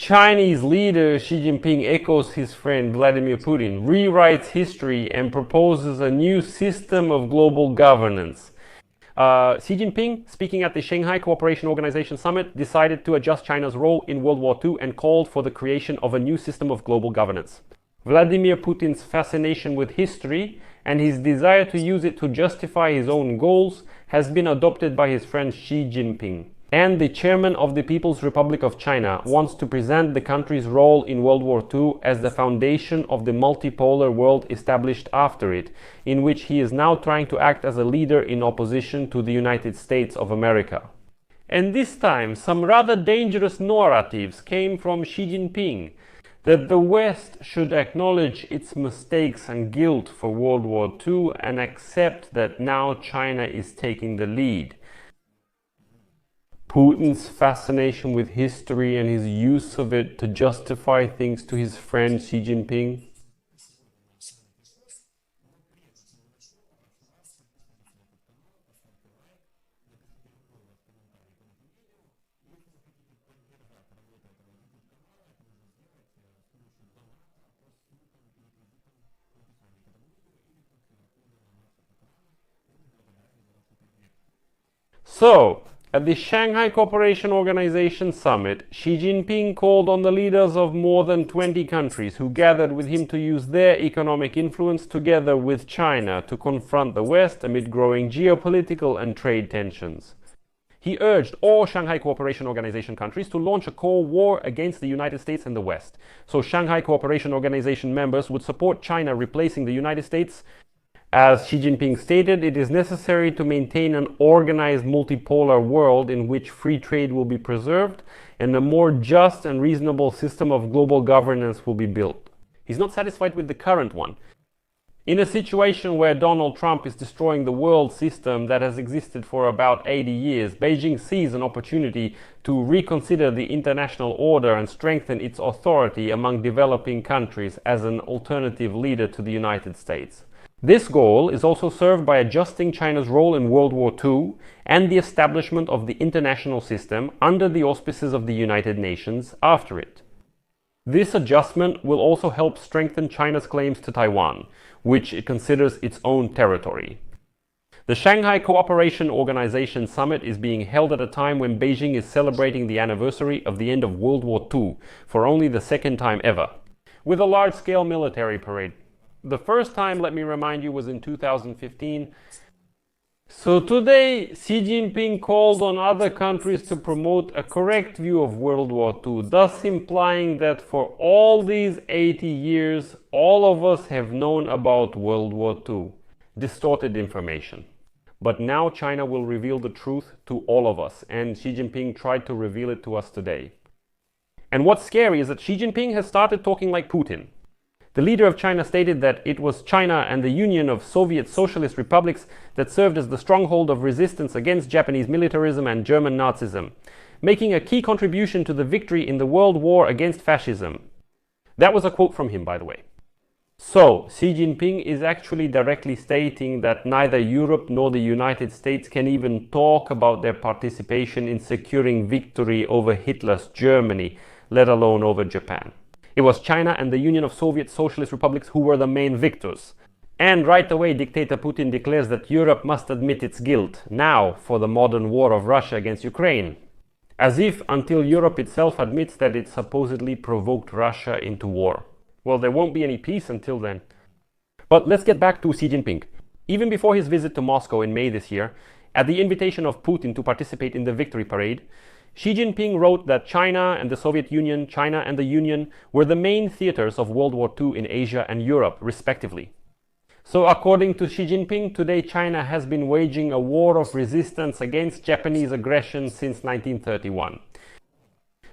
Chinese leader Xi Jinping echoes his friend Vladimir Putin, rewrites history, and proposes a new system of global governance. Xi Jinping, speaking at the Shanghai Cooperation Organization Summit, decided to adjust China's role in World War II and called for the creation of a new system of global governance. Vladimir Putin's fascination with history and his desire to use it to justify his own goals has been adopted by his friend Xi Jinping. And the chairman of the People's Republic of China wants to present the country's role in World War II as the foundation of the multipolar world established after it, in which he is now trying to act as a leader in opposition to the United States of America. And this time, some rather dangerous narratives came from Xi Jinping, that the West should acknowledge its mistakes and guilt for World War II and accept that now China is taking the lead. Putin's fascination with history and his use of it to justify things to his friend Xi Jinping. So, at the Shanghai Cooperation Organization Summit, Xi Jinping called on the leaders of more than 20 countries who gathered with him to use their economic influence together with China to confront the West amid growing geopolitical and trade tensions. He urged all Shanghai Cooperation Organization countries to launch a cold war against the United States and the West, so Shanghai Cooperation Organization members would support China replacing the United States. As Xi Jinping stated, it is necessary to maintain an organized multipolar world in which free trade will be preserved and a more just and reasonable system of global governance will be built. He's not satisfied with the current one. In a situation where Donald Trump is destroying the world system that has existed for about 80 years, Beijing sees an opportunity to reconsider the international order and strengthen its authority among developing countries as an alternative leader to the United States. This goal is also served by adjusting China's role in World War II and the establishment of the international system under the auspices of the United Nations after it. This adjustment will also help strengthen China's claims to Taiwan, which it considers its own territory. The Shanghai Cooperation Organization Summit is being held at a time when Beijing is celebrating the anniversary of the end of World War II for only the second time ever, with a large-scale military parade. The first time, let me remind you, was in 2015. So today, Xi Jinping called on other countries to promote a correct view of World War II, thus implying that for all these 80 years, all of us have known about World War II. Distorted information. But now China will reveal the truth to all of us, and Xi Jinping tried to reveal it to us today. And what's scary is that Xi Jinping has started talking like Putin. The leader of China stated that it was China and the Union of Soviet Socialist Republics that served as the stronghold of resistance against Japanese militarism and German Nazism, making a key contribution to the victory in the World War against fascism. That was a quote from him, by the way. So, Xi Jinping is actually directly stating that neither Europe nor the United States can even talk about their participation in securing victory over Hitler's Germany, let alone over Japan. It was China and the Union of Soviet Socialist Republics who were the main victors. And right away, dictator Putin declares that Europe must admit its guilt, now for the modern war of Russia against Ukraine. As if until Europe itself admits that it supposedly provoked Russia into war. Well, there won't be any peace until then. But let's get back to Xi Jinping. Even before his visit to Moscow in May this year, at the invitation of Putin to participate in the victory parade, Xi Jinping wrote that China and the Soviet Union, China and the Union were the main theaters of World War II in Asia and Europe, respectively. So according to Xi Jinping, today China has been waging a war of resistance against Japanese aggression since 1931.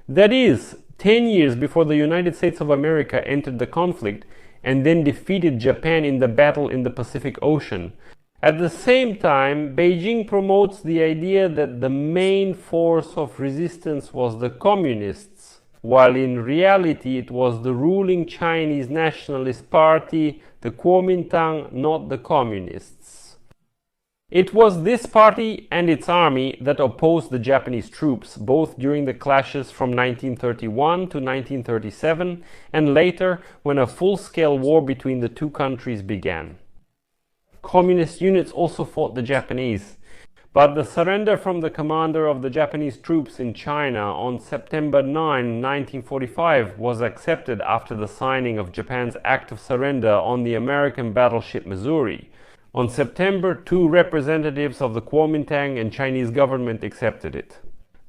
That is, 10 years before the United States of America entered the conflict and then defeated Japan in the battle in the Pacific Ocean. At the same time, Beijing promotes the idea that the main force of resistance was the communists, while in reality it was the ruling Chinese Nationalist Party, the Kuomintang, not the communists. It was this party and its army that opposed the Japanese troops, both during the clashes from 1931 to 1937 and later when a full-scale war between the two countries began. Communist units also fought the Japanese, but the surrender from the commander of the Japanese troops in China on September 9, 1945 was accepted after the signing of Japan's act of surrender on the American battleship Missouri. On September, 2 representatives of the Kuomintang and Chinese government accepted it.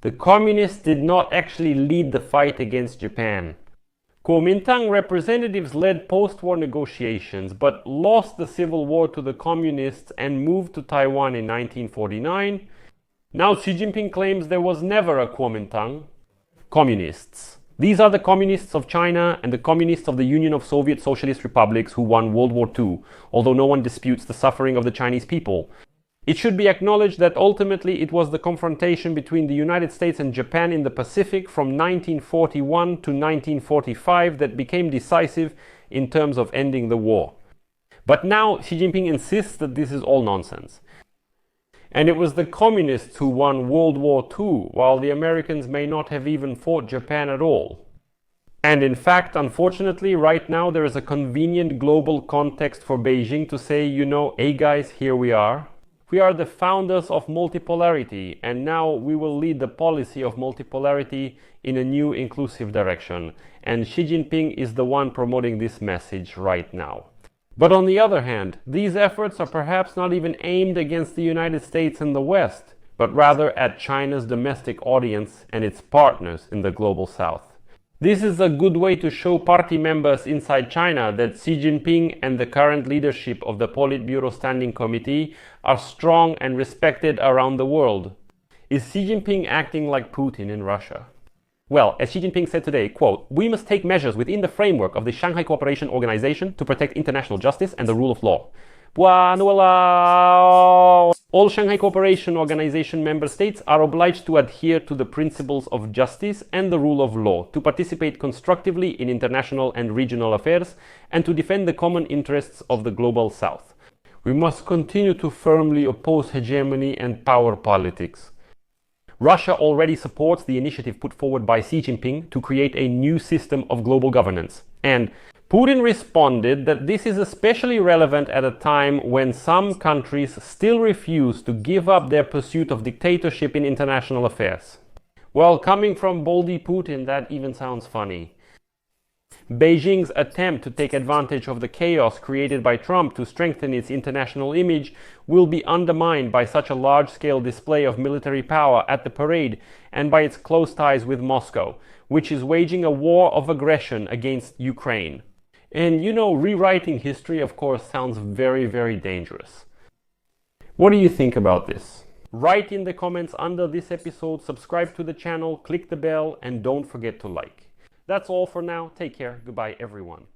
The communists did not actually lead the fight against Japan. Kuomintang representatives led post-war negotiations, but lost the civil war to the communists and moved to Taiwan in 1949. Now Xi Jinping claims there was never a Kuomintang. Communists. These are the communists of China and the communists of the Union of Soviet Socialist Republics who won World War II, although no one disputes the suffering of the Chinese people. It should be acknowledged that ultimately it was the confrontation between the United States and Japan in the Pacific from 1941 to 1945 that became decisive in terms of ending the war. But now Xi Jinping insists that this is all nonsense. And it was the communists who won World War II, while the Americans may not have even fought Japan at all. And in fact, unfortunately, right now there is a convenient global context for Beijing to say, you know, hey guys, here we are. We are the founders of multipolarity, and now we will lead the policy of multipolarity in a new inclusive direction. And Xi Jinping is the one promoting this message right now. But on the other hand, these efforts are perhaps not even aimed against the United States and the West, but rather at China's domestic audience and its partners in the global South. This is a good way to show party members inside China that Xi Jinping and the current leadership of the Politburo Standing Committee are strong and respected around the world. Is Xi Jinping acting like Putin in Russia? Well, as Xi Jinping said today, quote, "We must take measures within the framework of the Shanghai Cooperation Organization to protect international justice and the rule of law." All Shanghai Cooperation Organization member states are obliged to adhere to the principles of justice and the rule of law, to participate constructively in international and regional affairs, and to defend the common interests of the global South. We must continue to firmly oppose hegemony and power politics. Russia already supports the initiative put forward by Xi Jinping to create a new system of global governance. And Putin responded that this is especially relevant at a time when some countries still refuse to give up their pursuit of dictatorship in international affairs. Well, coming from Baldy Putin, that even sounds funny. Beijing's attempt to take advantage of the chaos created by Trump to strengthen its international image will be undermined by such a large-scale display of military power at the parade and by its close ties with Moscow, which is waging a war of aggression against Ukraine. And you know, rewriting history, of course, sounds very, very dangerous. What do you think about this? Write in the comments under this episode, subscribe to the channel, click the bell, and don't forget to like. That's all for now. Take care. Goodbye, everyone.